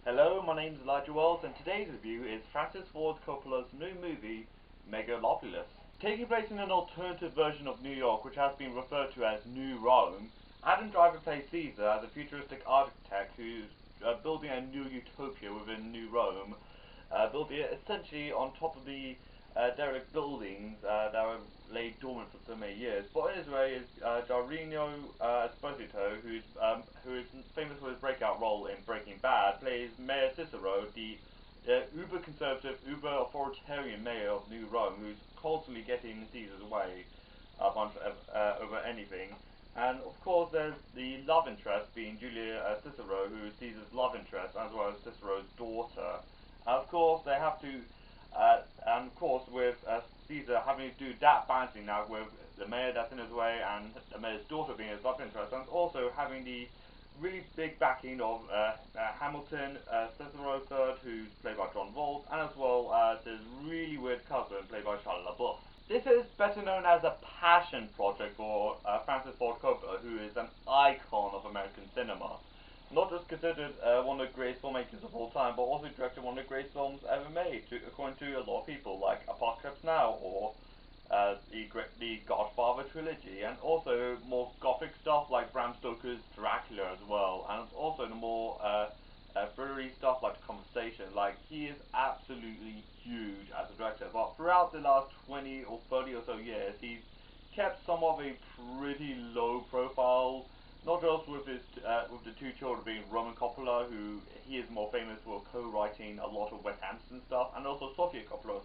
Hello, my name is Elijah Wells, and today's review is Francis Ford Coppola's new movie, Megalopolis. Taking place in an alternative version of New York, which has been referred to as New Rome, Adam Driver plays Caesar as a futuristic architect who's building a new utopia within New Rome, building it essentially on top of the derelict buildings that were laid dormant for so many years. But in his way is Jarino Esposito, who is famous for his breakout role in Breaking Bad, plays Mayor Cicero, the uber-conservative, uber-authoritarian mayor of New Rome, who's constantly getting Caesar's way over anything. And of course there's the love interest being Julia Cicero, who is Caesar's love interest, as well as Cicero's daughter. Of course they have to and of course, with Caesar having to do that balancing now with the mayor that's in his way and the mayor's daughter being his love interest, and also having the really big backing of Hamilton, Cicero III, who's played by John Voight, and as well as his really weird cousin, played by Shia LaBeouf. This is better known as a passion project for Francis Ford Coppola, who is an icon of American cinema. Not just considered one of the greatest filmmakers of all time, but also directed one of the greatest films ever made, according to a lot of people, like Apocalypse Now, or the Godfather trilogy, and also more gothic stuff like Bram Stoker's Dracula as well, and also the more thrillery stuff like The Conversation. Like, he is absolutely huge as a director, but throughout the last 20 or 30 or so years, he's kept somewhat of a pretty low profile. Not just with the two children being Roman Coppola, who he is more famous for co-writing a lot of Wes Anderson stuff, and also Sofia Coppola,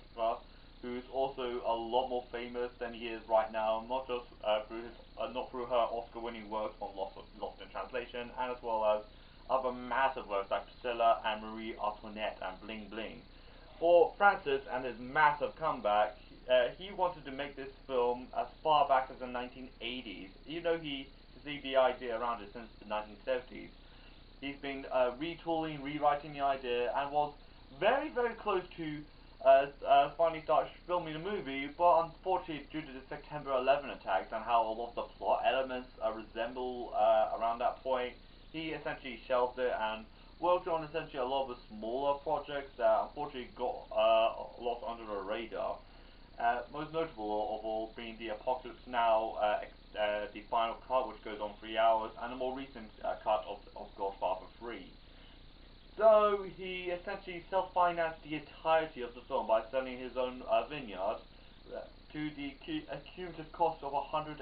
who's also a lot more famous than he is right now, not just through her Oscar-winning work on Lost in Translation, and as well as other massive works like Priscilla and Marie Antoinette and Bling Bling. For Francis and his massive comeback, he wanted to make this film as far back as the 1980s, even though he conceived the idea around it since the 1970s. He's been retooling, rewriting the idea, and was very, very close to finally start filming the movie, but unfortunately due to the September 11 attacks and how a lot of the plot elements resemble around that point, he essentially shelved it and worked on essentially a lot of the smaller projects that unfortunately got lost under the radar. Most notable of all being the Apocalypse Now, the final cut, which goes on 3 hours, and a more recent cut of Godfather 3. So he essentially self-financed the entirety of the film by selling his own vineyard to the cumulative cost of $120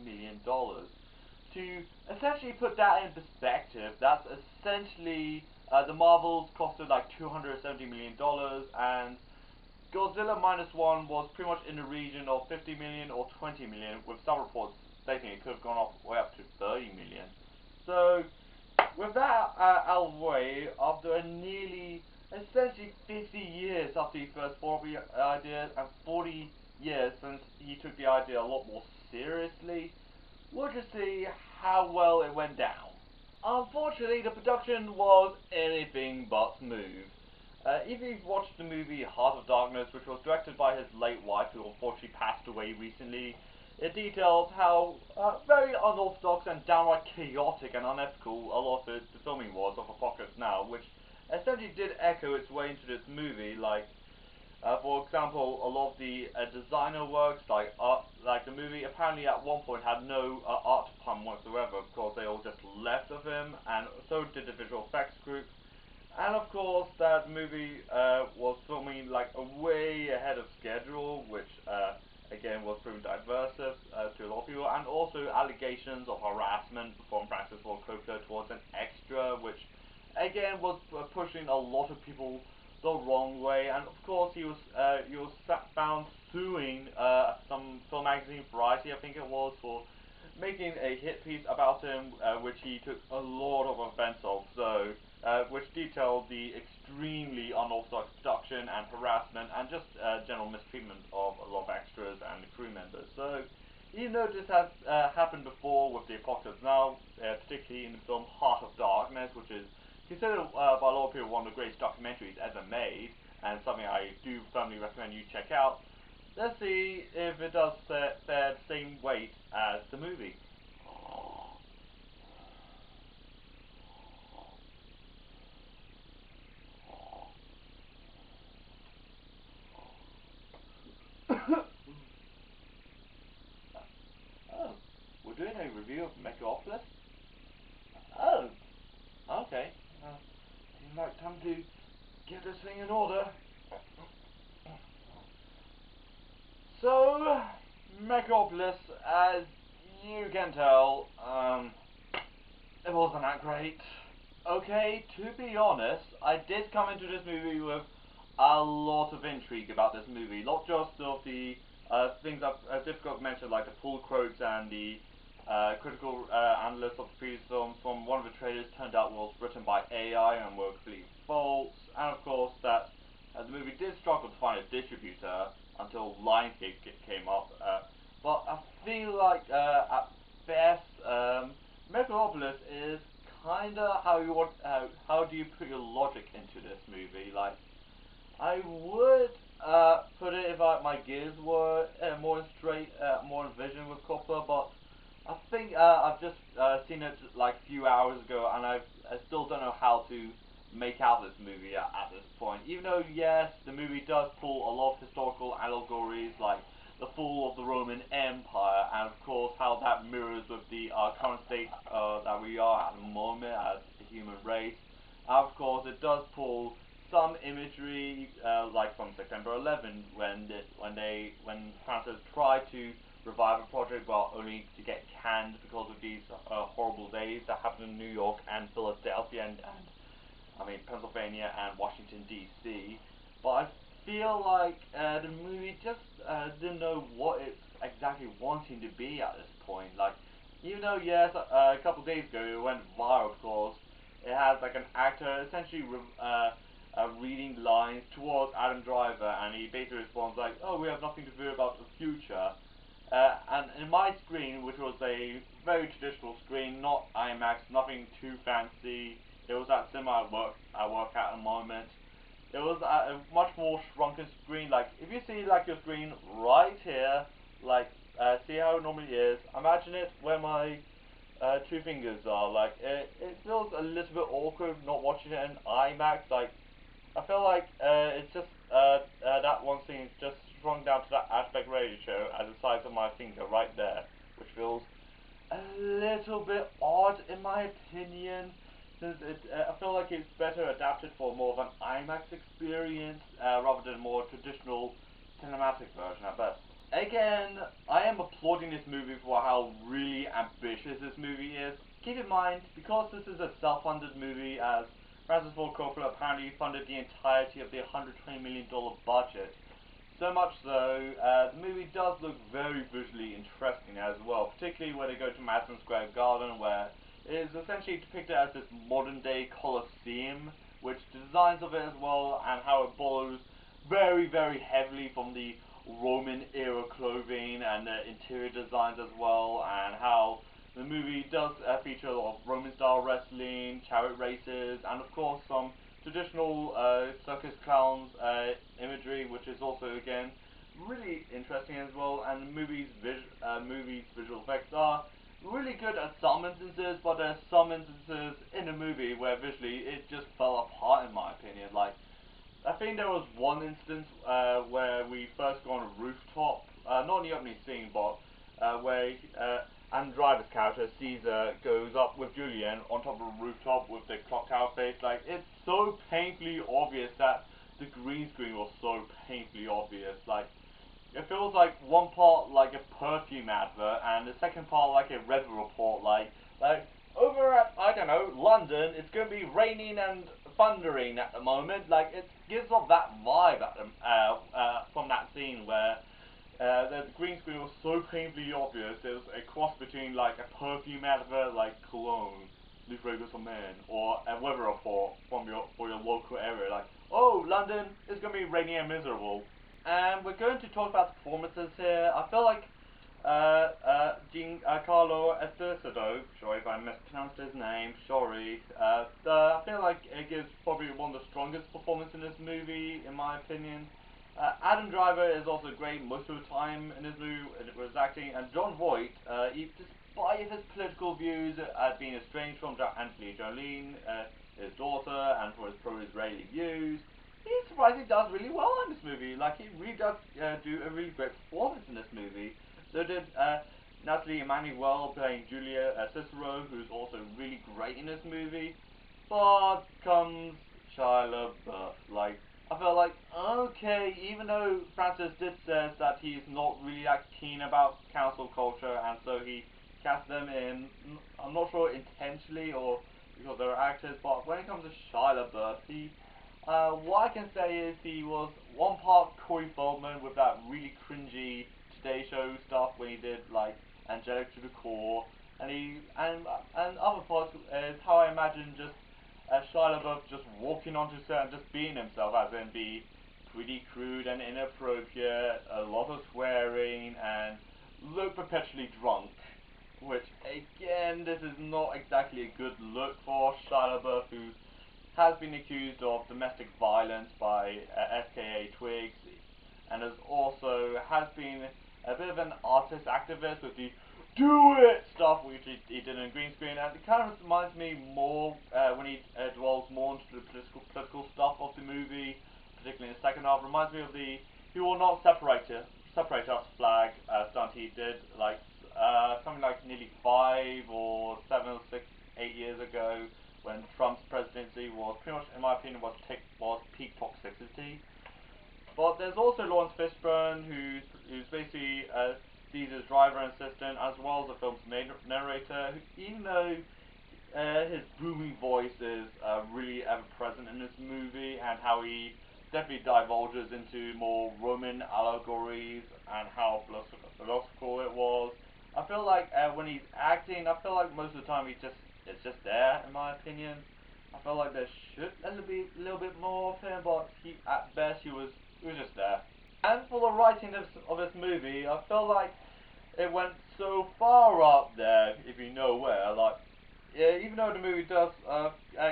million. To essentially put that in perspective, that's essentially the Marvels costed like $270 million, and Godzilla Minus One was pretty much in the region of 50 million or 20 million, with some reports stating it could have gone way up to 30 million. So, with that out of the way, after nearly, essentially 50 years after he first thought of the idea, and 40 years since he took the idea a lot more seriously, we'll just see how well it went down. Unfortunately, the production was anything but smooth. If you've watched the movie Heart of Darkness, which was directed by his late wife, who unfortunately passed away recently, it details how very unorthodox and downright chaotic and unethical a lot of the filming was of Apocalypse Now, which essentially did echo its way into this movie. Like, for example, a lot of the designer works, like the movie apparently at one point had no art department whatsoever, because they all just left of him, and so did the visual effects group. And of course, that movie was filming like way ahead of schedule, which again was proven diversive to a lot of people, and also allegations of harassment from Francis Ford Coppola towards an extra, which again was pushing a lot of people the wrong way. And of course, he was found suing some film magazine, Variety, I think it was, for making a hit piece about him, which he took a lot of offense of. So. Which detailed the extremely unorthodox production and harassment and just general mistreatment of a lot of extras and the crew members. So, even though this has happened before with the Apocalypse Now, particularly in the film Heart of Darkness, which is considered by a lot of people one of the greatest documentaries ever made, and something I do firmly recommend you check out, let's see if it does bear the same weight as the movie. Right, time to get this thing in order. So, Megalopolis, as you can tell, it wasn't that great. Okay, to be honest, I did come into this movie with a lot of intrigue about this movie. Not just of the things I've difficult to mention, like the pull quotes and the critical analysts of the previous films from one of the trailers turned out was written by AI and were completely false. And of course that the movie did struggle to find a distributor until Lionsgate came up. But I feel like at best, Megalopolis is kinda how you want. How do you put your logic into this movie? Like, I would put it if my gears were more in more in vision with Coppola, but I think I've just seen it like a few hours ago, and I still don't know how to make out this movie at this point. Even though, yes, the movie does pull a lot of historical allegories, like the fall of the Roman Empire, and of course how that mirrors with the current state that we are at the moment as a human race. And of course, it does pull some imagery, like from September 11, when Francis tried to revive a project, but only to get canned because of these horrible days that happened in New York and Philadelphia and I mean Pennsylvania and Washington D.C. But I feel like the movie just didn't know what it's exactly wanting to be at this point. Like, even though yes, a couple of days ago it went viral, of course, it has like an actor essentially reading lines towards Adam Driver, and he basically responds like, "Oh, we have nothing to fear about the future." And in my screen, which was a very traditional screen, not IMAX, nothing too fancy, it was that cinema I work at the moment. It was a much more shrunken screen. Like, if you see like your screen right here, like see how it normally is, imagine it where my two fingers are. Like, it feels a little bit awkward not watching it in IMAX. Like, I feel like it's just that one scene is just shrunk down to that aspect ratio as the size of my finger right there, which feels a little bit odd in my opinion. Since I feel like it's better adapted for more of an IMAX experience rather than a more traditional cinematic version at best. Again, I am applauding this movie for how really ambitious this movie is. Keep in mind, because this is a self-funded movie, as Francis Ford Coppola apparently funded the entirety of the $120 million budget. So much so, the movie does look very visually interesting as well, particularly when they go to Madison Square Garden, where it is essentially depicted as this modern day Colosseum, which the designs of it as well, and how it borrows very, very heavily from the Roman era clothing and the interior designs as well, and how the movie does feature a lot of Roman style wrestling, chariot races, and of course some traditional circus clowns imagery, which is also again really interesting as well. And the movie's visual effects are really good at some instances, but there's some instances in the movie where visually it just fell apart in my opinion. Like, I think there was one instance where we first go on a rooftop, not in the opening scene, but where Adam Driver's character, Caesar, goes up with Julian on top of a rooftop with the clock tower face. Like, it's so painfully obvious that the green screen was so painfully obvious. Like, it feels like one part like a perfume advert and the second part like a weather report. Like over at, I don't know, London, it's going to be raining and thundering at the moment. Like, it gives off that vibe at from that scene where the green screen was so painfully obvious. It was a cross between like a perfume advert like Cologne, New Fragrance for Men, or a weather report for your local area. Like, oh, London, it's going to be rainy and miserable. And we're going to talk about the performances here. I feel like Giancarlo Esposito, sorry if I mispronounced his name, sorry. I feel like it gives probably one of the strongest performances in this movie, in my opinion. Adam Driver is also great most of the time in this movie with his acting, and John Voight, despite his political views, being estranged from Anthony Jolene, his daughter, and for his pro-Israeli views, he surprisingly does really well in this movie. Like, he really does do a really great performance in this movie. So did Natalie Emmanuel playing Julia Cicero, who's also really great in this movie. But comes LaBeouf. What I can say is he was one part Corey Feldman with that really cringy Today Show stuff when he did like Angelic to the Core, and other parts is how I imagine just Shia LaBeouf just walking onto set and just being himself, as in be pretty crude and inappropriate, a lot of swearing, and look perpetually drunk. Which, again, this is not exactly a good look for Shia LaBeouf, who has been accused of domestic violence by FKA Twigs, and has been a bit of an artist activist with the "do it" stuff which he did in green screen, and it kind of reminds me more when he dwells more into the political stuff of the movie, particularly in the second half. Reminds me of the "he will not separate us" flag stunt he did like something like nearly 5 or 7 or 6, 8 years ago, when Trump's presidency was pretty much, in my opinion, was peak toxicity. But there's also Lawrence Fishburne, who's basically Caesar's driver and assistant, as well as the film's narrator, who, even though his booming voice is really ever present in this movie, and how he definitely divulges into more Roman allegories and how philosophical it was. I feel like when he's acting, I feel like most of the time it's just there, in my opinion. I feel like there should be a little bit more of him, but at best he was just there. And for the writing of this movie, I feel like it went so far up there, if you know where. Like, yeah, even though the movie does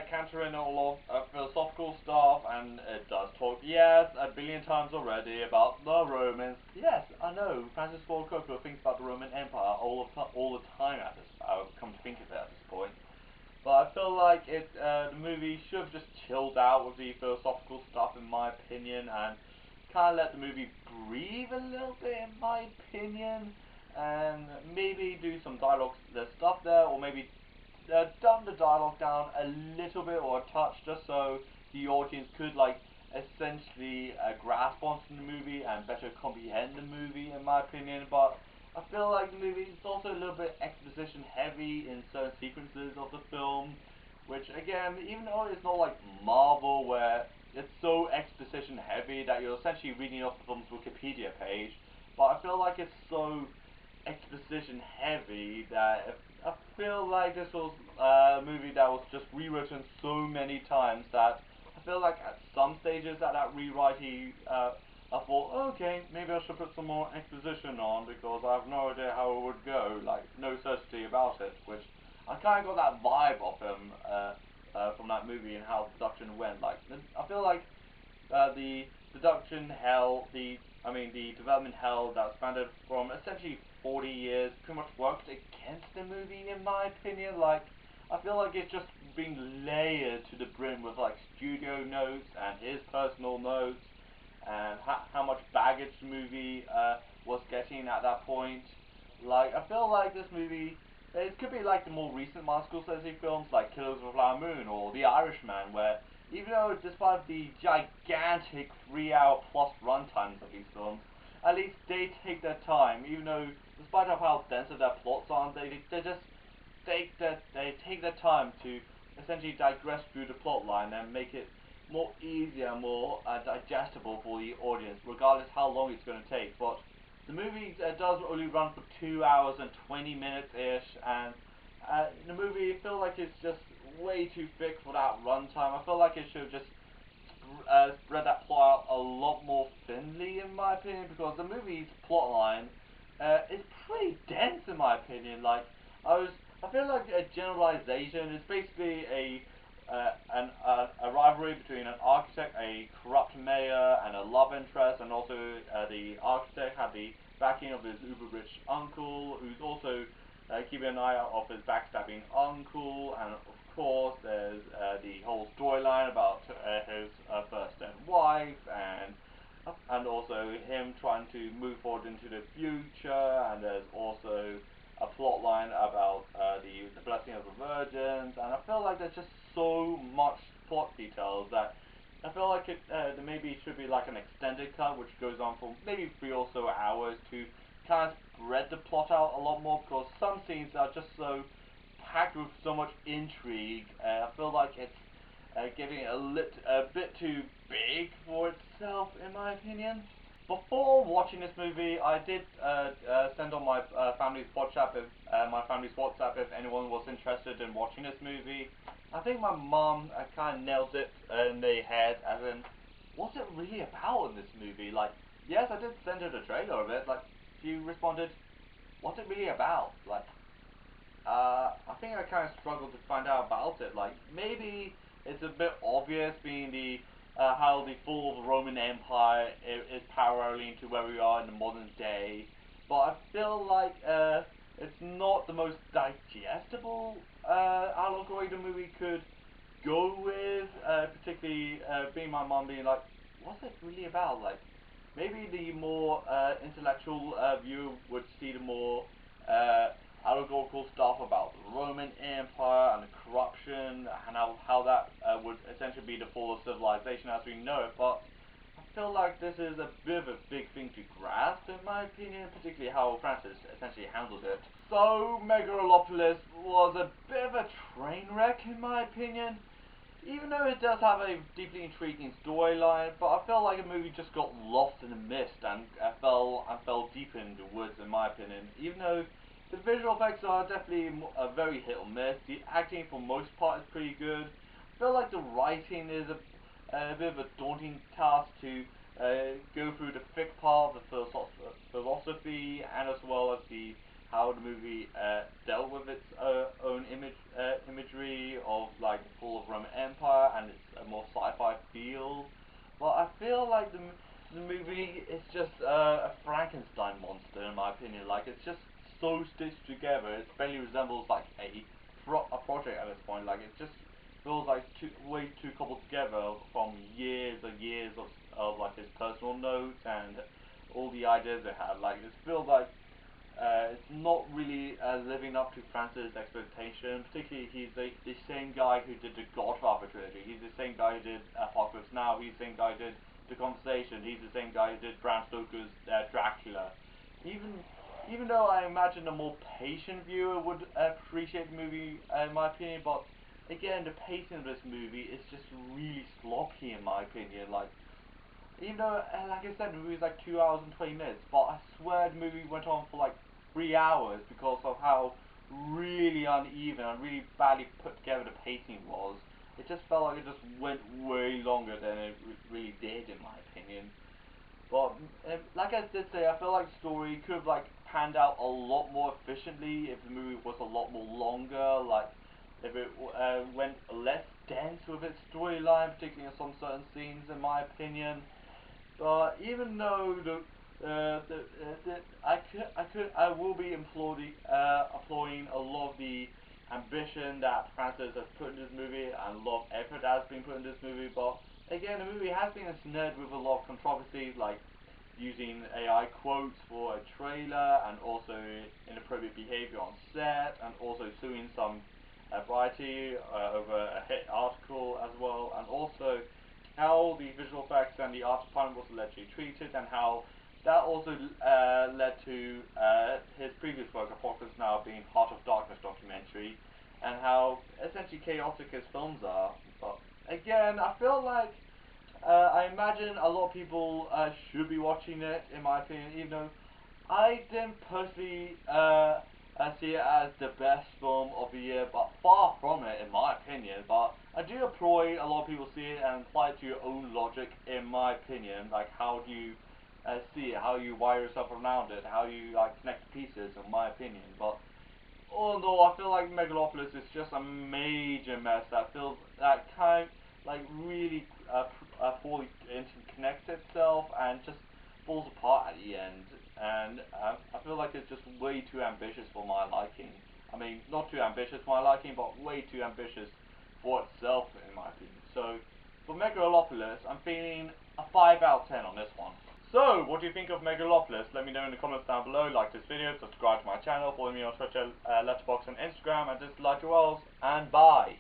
canter in a lot of philosophical stuff, and it does talk, yes, a billion times already, about the Romans. Yes, I know, Francis Ford Coppola thinks about the Roman Empire all the time at this. I've come to think of it at this point. But I feel like the movie should have just chilled out with the philosophical stuff, in my opinion, and kind of let the movie breathe a little bit, in my opinion, and maybe do some dialogue, there's stuff there, or maybe dumb the dialogue down a little bit or a touch, just so the audience could like essentially grasp onto the movie and better comprehend the movie, in my opinion. But I feel like the movie is also a little bit exposition heavy in certain sequences of the film, which again, even though it's not like Marvel where it's so exposition heavy that you're essentially reading off the film's Wikipedia page, but I feel like it's so exposition heavy that I feel like this was a movie that was just rewritten so many times that I feel like at some stages at that rewrite I thought, okay, maybe I should put some more exposition on because I have no idea how it would go, like no certainty about it, which I kind of got that vibe of him from that movie and how the production went. Like, I feel like the production hell, the development hell that spanned from essentially 40 years pretty much worked against the movie, in my opinion. Like, I feel like it's just being layered to the brim with like studio notes and his personal notes, and how much baggage the movie was getting at that point. Like, I feel like this movie, it could be like the more recent Martin Scorsese films like Killers of the Flower Moon or The Irishman, where even though despite the gigantic 3-hour plus runtimes of these films, at least they take their time, even though despite of how dense their plots are, they take their time to essentially digress through the plot line and make it more easier, more digestible for the audience, regardless how long it's going to take. But the movie does only run for 2 hours and 20 minutes ish, and the movie I feel like it's just way too thick for that runtime. I feel like it should have just spread that plot out a lot more thinly, in my opinion, because the movie's plot line is pretty dense, in my opinion. Like, I feel like a generalization is basically a rivalry between an architect, a corrupt mayor, and a love interest, and also the architect had the backing of his uber-rich uncle, who's also keeping an eye out of his backstabbing uncle, and of course there's the whole storyline about his first dead wife, and also him trying to move forward into the future, and there's also a plot line about the blessing of the virgins, and I feel like there's just so much plot details that I feel like there maybe should be like an extended cut which goes on for maybe 3 or so hours to kind of spread the plot out a lot more, because some scenes are just so packed with so much intrigue. I feel like it's giving it a bit too big for itself, in my opinion. Before watching this movie, I did send on my family's WhatsApp if anyone was interested in watching this movie. I think my mum kind of nailed it in the head, as in, what's it really about in this movie? Like, yes, I did send her the trailer of it. Like, she responded, what's it really about? Like, I think I kind of struggled to find out about it. Like, maybe it's a bit obvious, being the how the fall of the Roman Empire is paralleling to where we are in the modern day. But I feel like it's not the most digestible allegory the movie could go with, particularly being my mom being like, what's it really about? Like, maybe the more intellectual viewer would see the more allegorical stuff about the Roman Empire and the corruption, and how that would essentially be the fall of civilization as we know it. But I feel like this is a bit of a big thing to grasp, in my opinion, particularly how Francis essentially handled it. So Megalopolis was a bit of a train wreck, in my opinion. Even though it does have a deeply intriguing storyline, but I felt like the movie just got lost in the mist and fell deep in the woods, in my opinion. Even though the visual effects are definitely a very hit or miss, the acting for most part is pretty good. I feel like the writing is a bit of a daunting task to go through the thick part of the philosophy, and as well as how the movie dealt with its own imagery of like the fall of Roman Empire and its more sci-fi feel. But I feel like the movie is just a Frankenstein monster, in my opinion. Like, it's just so stitched together, it barely resembles like a project at this point. Like, it just feels like way too coupled together from years and years of like his personal notes and all the ideas they had. Like, it feels like it's not really living up to Francis' expectation. Particularly, he's the same guy who did the Godfather trilogy. He's the same guy who did Apocalypse Now. He's the same guy who did The Conversation. He's the same guy who did Bram Stoker's Dracula. Even though I imagine a more patient viewer would appreciate the movie, in my opinion, but again, the pacing of this movie is just really sloppy, in my opinion. Like, even though, like I said, the movie is like 2 hours and 20 minutes, but I swear the movie went on for like 3 hours because of how really uneven and really badly put together the pacing was. It just felt like it just went way longer than it really did, in my opinion. But like I did say, I feel like the story could have like panned out a lot more efficiently if the movie was a lot more longer. Like, if it went less dense with its storyline, particularly in some certain scenes, in my opinion. But even though I will be applauding a lot of the ambition that Francis has put in this movie and a lot of effort that has been put in this movie. But again, the movie has been ensnared with a lot of controversies, like using AI quotes for a trailer, and also inappropriate behavior on set, and also suing some variety over a hit article as well, and also how the visual effects and the art department was allegedly treated, and how that also led to his previous work, Apocalypse Now, being Heart of Darkness documentary, and how essentially chaotic his films are. But again, I feel like I imagine a lot of people should be watching it, in my opinion, even though I didn't personally see it as the best film of the year, but far from it, in my opinion. But I do applaud a lot of people see it and apply it to your own logic, in my opinion. Like, how do you see it, how you wire yourself around it, how you like connect the pieces, in my opinion. But although I feel like Megalopolis is just a major mess that kind of like really poorly interconnects itself and just falls apart at the end, and I feel like it's just way too ambitious for my liking. I mean, not too ambitious for my liking, but way too ambitious for itself, in my opinion. So, for Megalopolis, I'm feeling a 5 out of 10 on this one. So, what do you think of Megalopolis? Let me know in the comments down below. Like this video, subscribe to my channel, follow me on Twitter, Letterboxd and Instagram, and just like your wells, and bye!